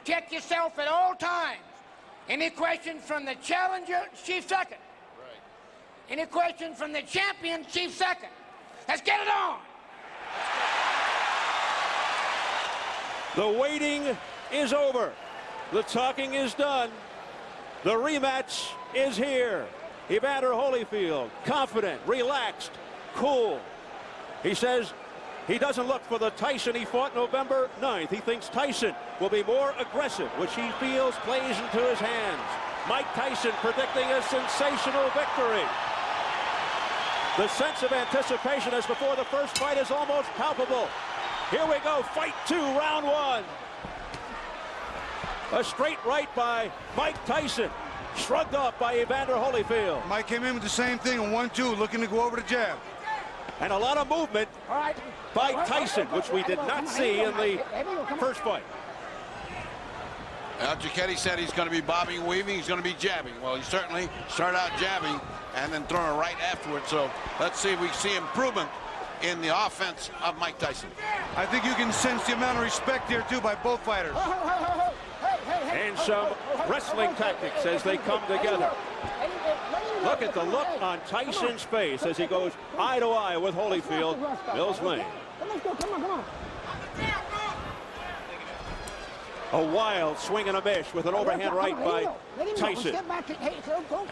Protect yourself at all times. Any questions from the challenger, chief second. Right. Any questions from the champion, chief second. Let's get it on. The waiting is over. The talking is done. The rematch is here. Evander Holyfield, confident, relaxed, cool. He says he doesn't look for the Tyson he fought November 9th. He thinks Tyson will be more aggressive, which he feels plays into his hands. Mike Tyson predicting a sensational victory. The sense of anticipation as before the first fight is almost palpable. Here we go, fight 2, round 1. A straight right by Mike Tyson, shrugged off by Evander Holyfield. Mike came in with the same thing, a 1-2, looking to go over the jab. And a lot of movement by Tyson, which we did not see in the first fight. Giacchetti said he's going to be bobbing, weaving, he's going to be jabbing. Well, he certainly started out jabbing and then throwing a right afterwards. So let's see if we see improvement in the offense of Mike Tyson. I think you can sense the amount of respect here, too, by both fighters. And some wrestling tactics as they come together. Look at the look on Tyson's face as he goes eye to eye with Holyfield. Mills Lane. A wild swing and a miss with an overhand right by Tyson.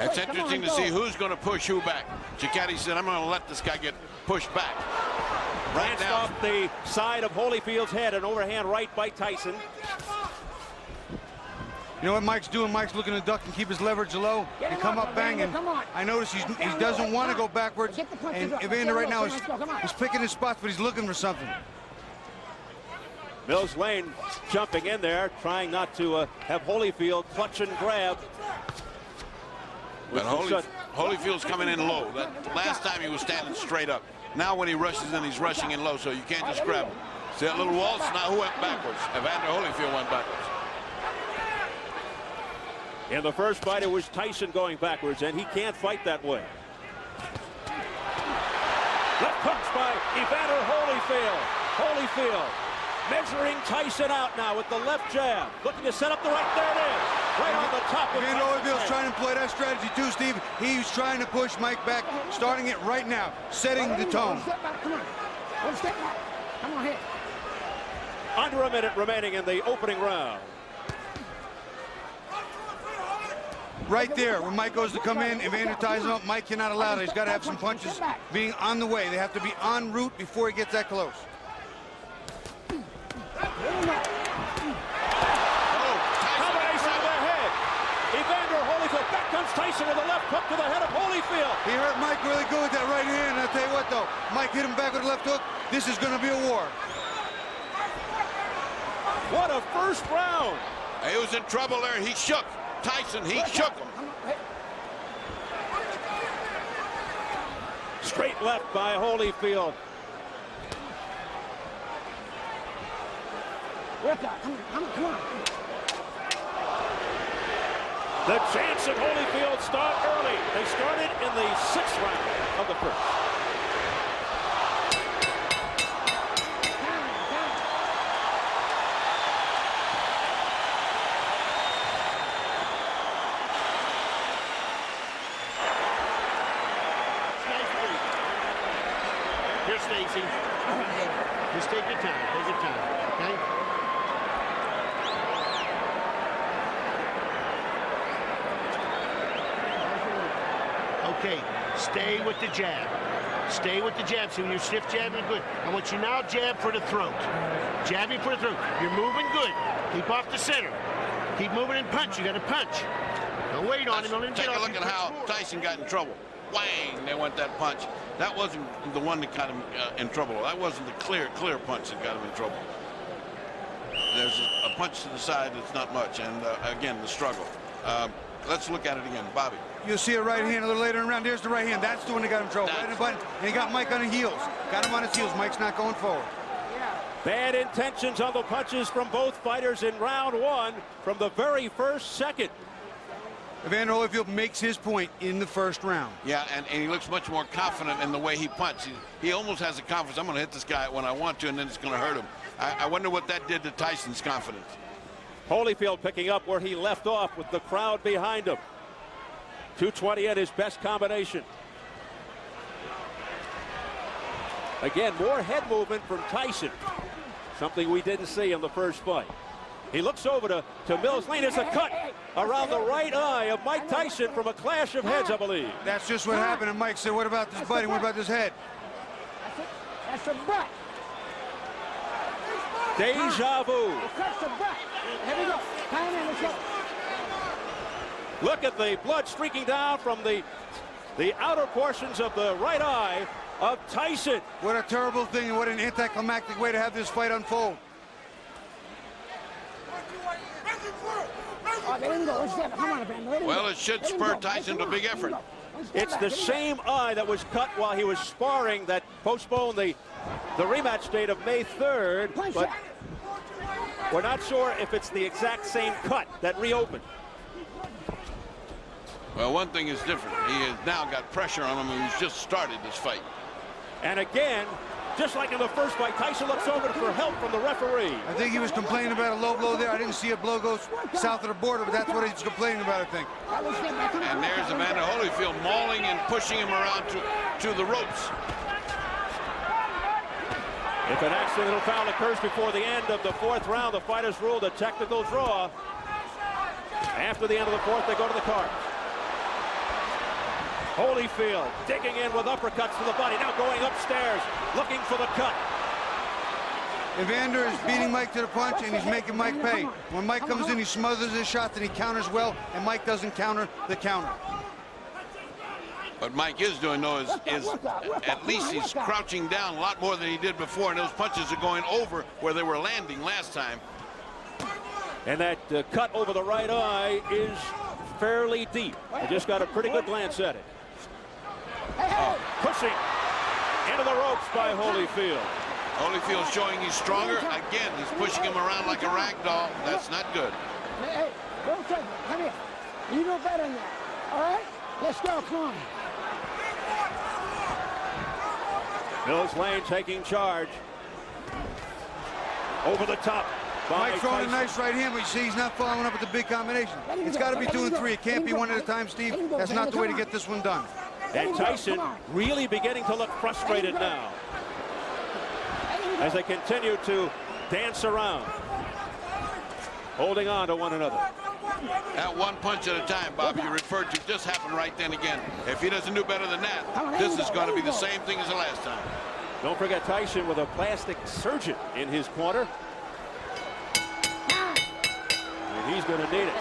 It's interesting to see who's going to push who back. Giacchetti said, I'm going to let this guy get pushed back. Right now, off the side of Holyfield's head, an overhand right by Tyson. You know what Mike's doing? Mike's looking to duck and keep his leverage low and come up banging. I notice he doesn't want to go backwards. And Evander right now is picking his spots, but he's looking for something. Mills Lane jumping in there, trying not to have Holyfield clutch and grab. But Holyfield's coming in low. That last time he was standing straight up. Now when he rushes in, he's rushing in low, so you can't just grab him. See that little waltz? Now who went backwards? Evander Holyfield went backwards. In the first fight, it was Tyson going backwards, and he can't fight that way. Left punch by Evander Holyfield. Holyfield measuring Tyson out now with the left jab. Looking to set up the right. There it is. Right on the top of Evander Holyfield's trying to play that strategy too, Steve. He's trying to push Mike back, starting it right now, setting the tone. Step back, come on. One step back. Come on here. Under a minute remaining in the opening round. Right there, when Mike goes to come in, Evander ties him up. Mike cannot allow that. He's got to have some punches being on the way. They have to be en route before he gets that close. Combination to the head. Evander Holyfield. Back comes Tyson with a left hook to the head of Holyfield. He hurt Mike really good with that right hand. I'll tell you what, though. Mike hit him back with a left hook. This is going to be a war. What a first round. He was in trouble there. He shook Tyson. He shook him. Straight left by Holyfield. Come on. The chance of Holyfield start early. They started in the 6th round of the first. Here, Stacy. Just take your time, okay? Okay, stay with the jab. Stay with the jab. See, when you're stiff jabbing, good. I want you now jab for the throat. Jabbing for the throat. You're moving good. Keep off the center. Keep moving and punch. You got to punch. Don't wait on him. Don't let him Take get a off. look at how Tyson got in trouble. Whang! They went that punch. That wasn't the one that got him in trouble. That wasn't the clear punch that got him in trouble. There's a punch to the side that's not much, and again, the struggle. Let's look at it again, Bobby. You'll see a right hand a little later in the round. There's the right hand. That's the one that got him in trouble. Right in the button, and he got Mike on the heels. Got him on his heels. Mike's not going forward. Bad intentions on the punches from both fighters in round 1 from the very first second. Evander Holyfield makes his point in the first round. Yeah, and he looks much more confident in the way he punches. He almost has the confidence. I'm going to hit this guy when I want to, and then it's going to hurt him. I wonder what that did to Tyson's confidence. Holyfield picking up where he left off with the crowd behind him. 220 at his best combination. Again, more head movement from Tyson. Something we didn't see in the first fight. He looks over to Mills Lane. It's a cut around the right eye of Mike Tyson from a clash of heads, I believe. That's just what happened. And Mike said, what about this butting? What about this head? That's the butt. Deja vu. That's the butt. Here we go. Time in, let's go. Look at the blood streaking down from the outer portions of the right eye of Tyson. What a terrible thing and what an anticlimactic way to have this fight unfold. Oh, they didn't go. Let's get it. Come on, Brandon. Well, it should spur Tyson to big effort. It's the same eye that was cut while he was sparring that postponed the rematch date of May 3rd, but we're not sure if it's the exact same cut that reopened. Well, one thing is different. He has now got pressure on him, and he's just started this fight. And again, just like in the first fight, Tyson looks over for help from the referee. I think he was complaining about a low blow there. I didn't see a blow go south of the border, but that's what he's complaining about, I think. And there's Evander Holyfield mauling and pushing him around to the ropes. If an accidental foul occurs before the end of the fourth round, the fighters ruled a technical draw. After the end of the fourth, they go to the card. Holyfield digging in with uppercuts to the body, now going upstairs, looking for the cut. Evander is beating Mike to the punch, and he's making Mike pay. When Mike comes in, he smothers his shots, and he counters well, and Mike doesn't counter the counter. What Mike is doing, though, is at least he's crouching down a lot more than he did before, and those punches are going over where they were landing last time. And that cut over the right eye is fairly deep. I just got a pretty good glance at it. Pushing into the ropes by Holyfield. Holyfield showing he's stronger. Again, he's pushing him around like a rag doll. That's not good. Hey, don't take it. Come here. You know better than that. All right? Let's go. Come on. Mills Lane taking charge. Over the top. Mike throwing a nice right hand, but you see he's not following up with the big combination. It's got to be 2 and 3. It can't be one at a time, Steve. That's not the way to get this one done. And Tyson really beginning to look frustrated now as they continue to dance around, holding on to one another. That one punch at a time, Bob, you referred to, just happened right then again. If he doesn't do better than that, this is going to be the same thing as the last time. Don't forget Tyson with a plastic surgeon in his corner. And he's going to need it.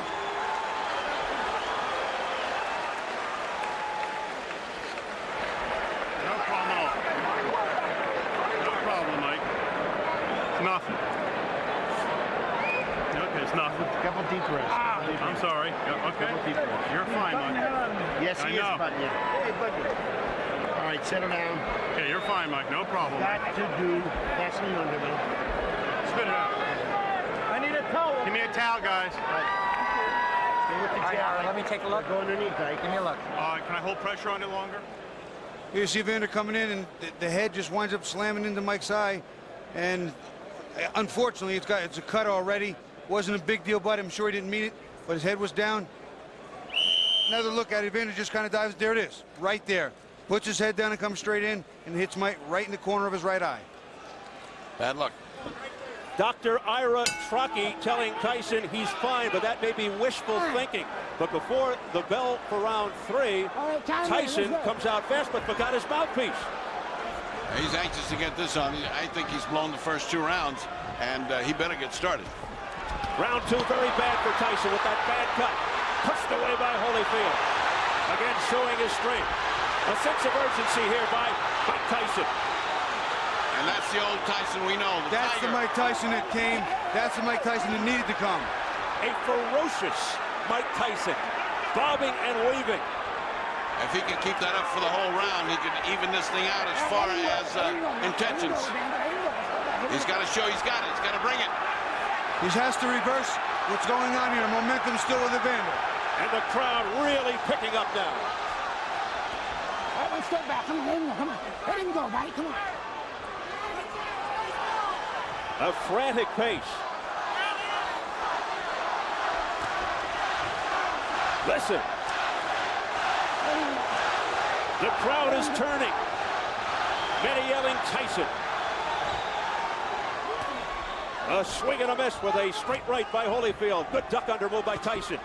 No problem at all. No problem, Mike. It's nothing. Okay, it's nothing. Couple deep breaths. I'm sorry. Yeah, okay. You're fine, Mike. Yes, he is, buddy. Hey, buddy. All right, settle down. Okay, you're fine, Mike. No problem. Got to do passing under me. Spit it out. I need a towel. Give me a towel, guys. Stay with the jab. Let me take a look. Go underneath, Ike. Give me a look. Can I hold pressure on it longer? You see Evander coming in, and the head just winds up slamming into Mike's eye. And unfortunately, it's a cut already. Wasn't a big deal, but I'm sure he didn't mean it. But his head was down. Another look at it, Evander just kind of dives. There it is, right there. Puts his head down and comes straight in and hits Mike right in the corner of his right eye. Bad luck. Dr. Ira Truckee telling Tyson he's fine, but that may be wishful thinking. But before the bell for round 3, Tyson comes out fast but forgot his mouthpiece. He's anxious to get this on. I think he's blown the first 2 rounds, and he better get started. Round 2 very bad for Tyson with that bad cut. Pushed away by Holyfield. Again showing his strength. A sense of urgency here by Mike Tyson. And that's the old Tyson we know. That's the Mike Tyson that came. That's the Mike Tyson that needed to come. A ferocious Mike Tyson. Bobbing and weaving. If he can keep that up for the whole round, he can even this thing out as far as intentions. He's got to show he's got it. He's got to bring it. He has to reverse what's going on here. Momentum still with Evander. And the crowd really picking up now. All right, let's get back. Come on, let him go. Come on. Let him go, buddy. Come on. A frantic pace. Listen. The crowd is turning. Many yelling Tyson. A swing and a miss with a straight right by Holyfield. Good duck under move by Tyson.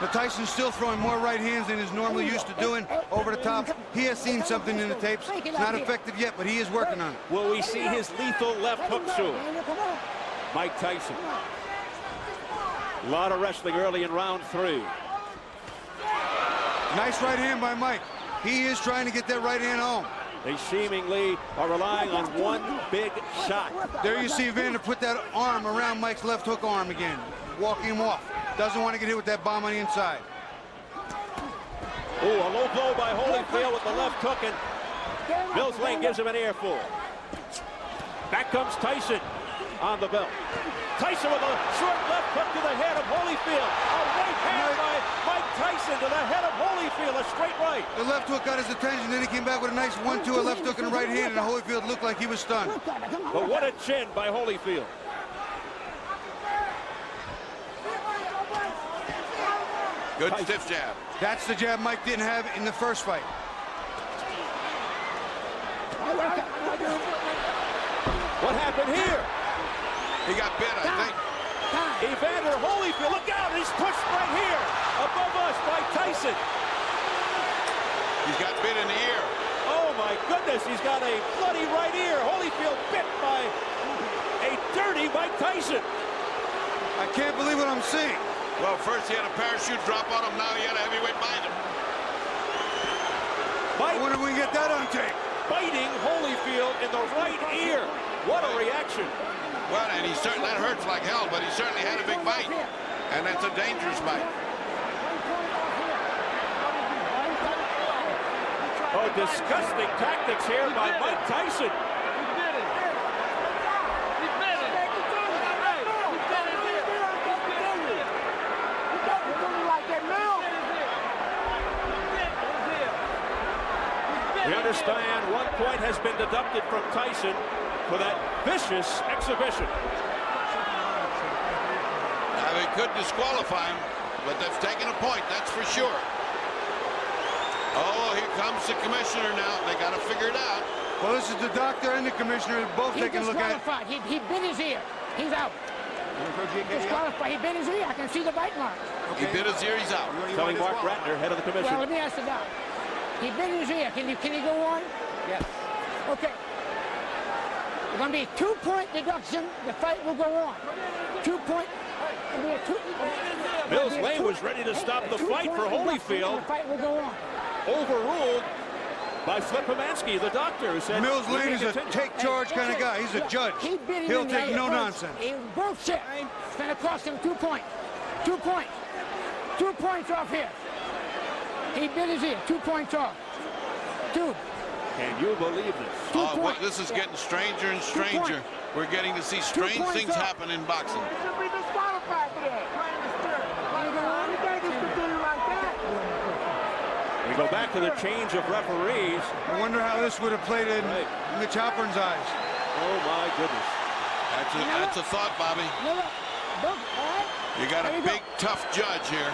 But Tyson's still throwing more right hands than he's normally used to doing over the top. He has seen something in the tapes. It's not effective yet, but he is working on it. Will we see his lethal left hook soon? Mike Tyson. A lot of wrestling early in round 3. Nice right hand by Mike. He is trying to get that right hand home. They seemingly are relying on one big shot. There you see Evandер put that arm around Mike's left hook arm again, walking him off. Doesn't want to get hit with that bomb on the inside. Ooh, a low blow by Holyfield with the left hook, and Mills Lane gives him an earful. Back comes Tyson on the belt. Tyson with a short left hook to the head of Holyfield. A right hand by Mike Tyson to the head of Holyfield, a straight right. The left hook got his attention, then he came back with a nice 1-2, a left hook and a right hand, and Holyfield looked like he was stunned. But what a chin by Holyfield. Good stiff jab. That's the jab Mike didn't have in the first fight. What happened here? He got bit, I think. Evander Holyfield, look out, he's pushed right here, above us by Tyson. He's got bit in the ear. Oh my goodness, he's got a bloody right ear. Holyfield bit by a dirty Mike Tyson. I can't believe what I'm seeing. Well, first he had a parachute drop on him, now he had a heavyweight behind him. I wonder if we can get that on tape. Biting Holyfield in the right ear. What a reaction. Well, and he certainly, that hurts like hell, but he certainly had a big bite. And that's a dangerous bite. Oh, disgusting tactics here by Mike Tyson. We understand 1 point has been deducted from Tyson for that vicious exhibition. Now, they could disqualify him, but they've taken a point, that's for sure. Oh, here comes the commissioner now. They got to figure it out. Well, this is the doctor and the commissioner both taking a look at it. He bit his ear. He's out. Disqualified. He bit his ear. I can see the bite mark. Okay. He bit his ear, he's out. Telling Mark Ratner, head of the commission. Well, let me ask the doc. He bit his ear. Can he go on? Yes. Okay. It's going to be a 2-point deduction. The fight will go on. 2 point. Mills Lane was ready to stop the fight for Holyfield. The fight will go on. Overruled by Flip Pomansky, the doctor, who said Mills Lane is a take charge kind of guy. He's a judge. He'll take no nonsense. He bullshit. It's going to cost him 2 points. 2 points. 2 points off here. He bit his ear. 2 points off. 2. Can you believe this? Oh, well, this is getting stranger and stranger. We're getting to see strange things happen in boxing. We go back to the change of referees. I wonder how this would have played in Mitch Halpern's eyes. Oh my goodness. That's a thought, Bobby. You got a big, tough judge here.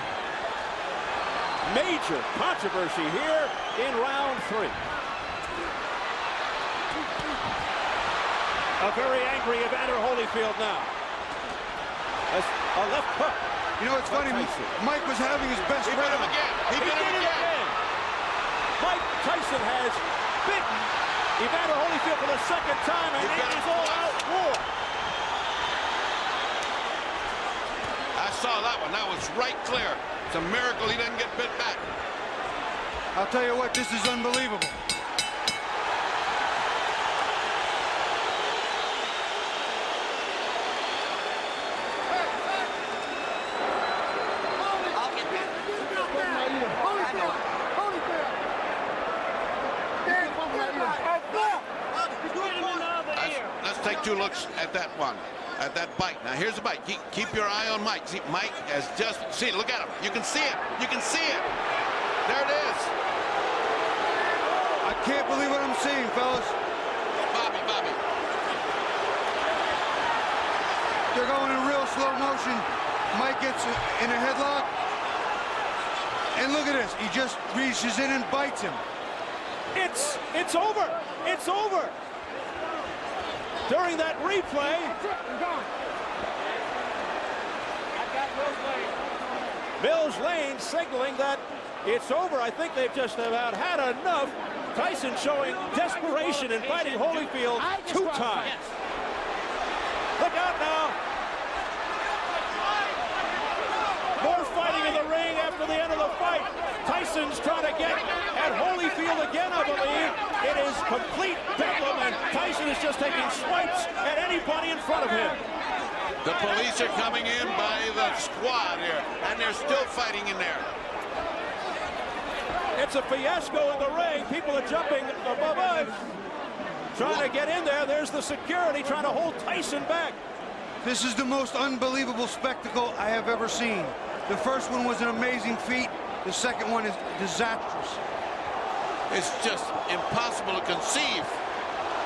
Major controversy here in round 3. A very angry Evander Holyfield now. A left hook. You know, it's funny. Mike was having his best He bit him again. He bit him again. Mike Tyson has bitten Evander Holyfield for the second time, and it is all-out war. I saw that one. That was right clear. It's a miracle he didn't get bit back. I'll tell you what, this is unbelievable. Let's take 2 looks at that one, at that bite. Now here's the bite. Keep your eye on Mike. See, Mike has just, see, look at him. You can see it. You can see it. There it is. I can't believe what I'm seeing, fellas. Bobby. They're going in real slow motion. Mike gets in a headlock. And look at this. He just reaches in and bites him. It's over. It's over. During that replay, Mills Lane signaling that it's over. I think they've just about had enough. Tyson showing desperation in fighting Holyfield 2 times. Look out now. More fighting in the ring after the end of the fight. Tyson's trying to get at Holyfield again, I believe. It is complete bedlam, and Tyson is just taking swipes at anybody in front of him. The police are coming in by the squad here, and they're still fighting in there. It's a fiasco in the ring. People are jumping above us, trying to get in there. There's the security trying to hold Tyson back. This is the most unbelievable spectacle I have ever seen. The first one was an amazing feat. The second one is disastrous. It's just impossible to conceive.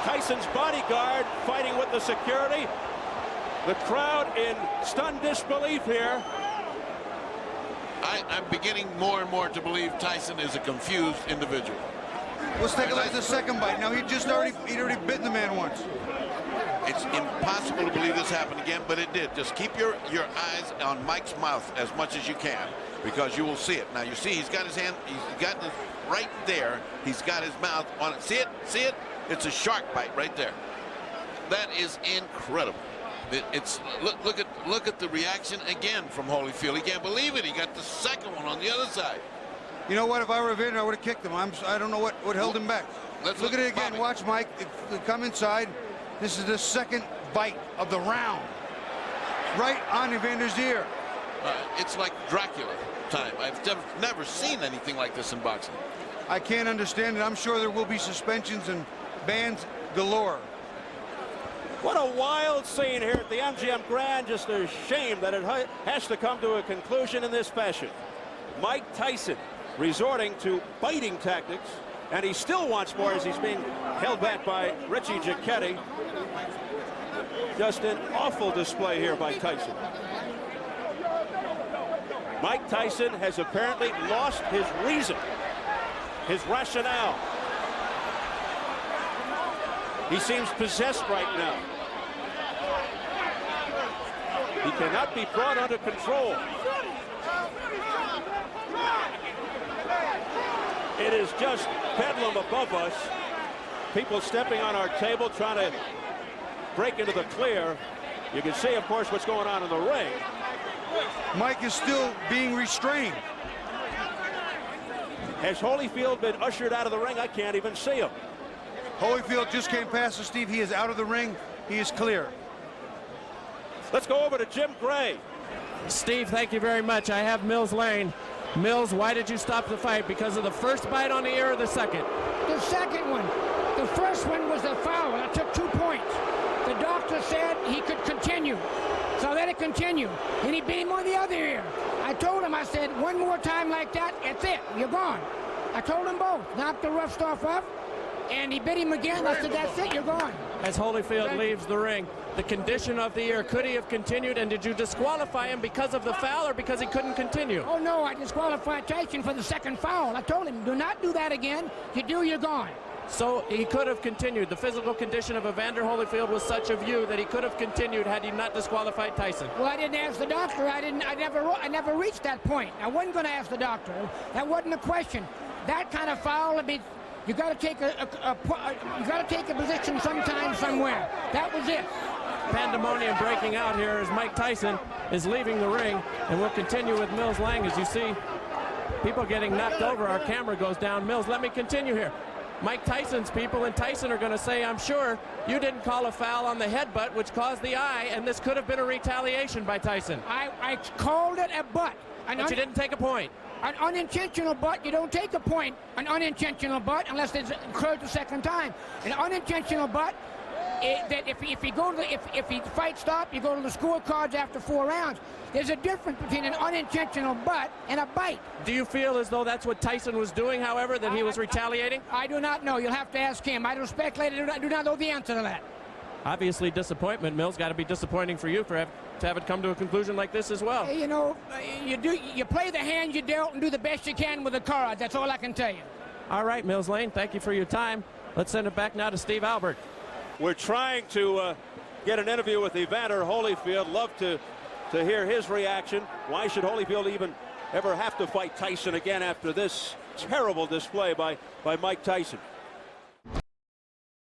Tyson's bodyguard fighting with the security. The crowd in stunned disbelief here. I'm beginning more and more to believe Tyson is a confused individual. Let's take a look at the second bite. Now, he'd already bitten the man once. It's impossible to believe this happened again, but it did. Just keep your eyes on Mike's mouth as much as you can, because you will see it. Now, you see he's got his hand, he's got it right there. He's got his mouth on it. See it? See it? It's a shark bite right there. That is incredible. Look at the reaction again from Holyfield. He can't believe it. He got the second one on the other side. You know what? If I were Evanders, I would have kicked him. I don't know what held him back. Let's look at it again. Bobby. Watch, Mike. If they come inside, this is the second bite of the round. Right on Evander's ear. It's like Dracula time. I've never seen anything like this in boxing. I can't understand it. I'm sure there will be suspensions and bans galore. What a wild scene here at the MGM Grand. Just a shame that it has to come to a conclusion in this fashion. Mike Tyson resorting to biting tactics, and he still wants more as he's being held back by Richie Giacchetti. Just an awful display here by Tyson. Mike Tyson has apparently lost his reason, his rationale. He seems possessed right now. He cannot be brought under control. It is just bedlam above us. People stepping on our table, trying to break into the clear. You can see, of course, what's going on in the ring. Mike is still being restrained. Has Holyfield been ushered out of the ring? I can't even see him. Holyfield just came past us, Steve. He is out of the ring. He is clear. Let's go over to Jim Gray. Steve, thank you very much. I have Mills Lane. Mills, why did you stop the fight? Because of the first bite on the ear or the second? The second one. The first one was a foul. I took 2 points. The doctor said he could continue. So let it continue. And he beat him on the other ear. I told him, I said, one more time like that, that's it. You're gone. I told them both. Knocked the rough stuff up. And he bit him again. I said, that's it, you're gone. As Holyfield leaves the ring, the condition of the ear, could he have continued? And did you disqualify him because of the foul or because he couldn't continue? Oh, no, I disqualified Tyson for the second foul. I told him, do not do that again. You do, you're gone. So he could have continued. The physical condition of Evander Holyfield was such a view that he could have continued had he not disqualified Tyson. Well, I didn't ask the doctor. I never reached that point. I wasn't going to ask the doctor. That wasn't a question. That kind of foul, I mean, you got to take a position sometime, somewhere. That was it. Pandemonium breaking out here as Mike Tyson is leaving the ring, and we'll continue with Mills Lang. As you see people getting knocked over, our camera goes down. Mills, let me continue here. Mike Tyson's people and Tyson are going to say, I'm sure you didn't call a foul on the headbutt, which caused the eye, and this could have been a retaliation by Tyson. I called it a butt. But you didn't take a point. An unintentional butt, you don't take a point. An unintentional butt, unless it occurred the second time. An unintentional butt, that if the fight stopped, you go to the scorecards after 4 rounds. There's a difference between an unintentional butt and a bite. Do you feel as though that's what Tyson was doing, however, that he was retaliating? I do not know. You'll have to ask him. I don't speculate. I do not know the answer to that. obviously disappointment. Mills, got to be disappointing for you to have it come to a conclusion like this as well. You know, you play the hand you dealt and do the best you can with the card. That's all I can tell you. All right, Mills Lane, thank you for your time. Let's send it back now to Steve Albert. We're trying to get an interview with Evander Holyfield. Love to hear his reaction. Why should Holyfield even ever have to fight Tyson again after this terrible display by Mike Tyson?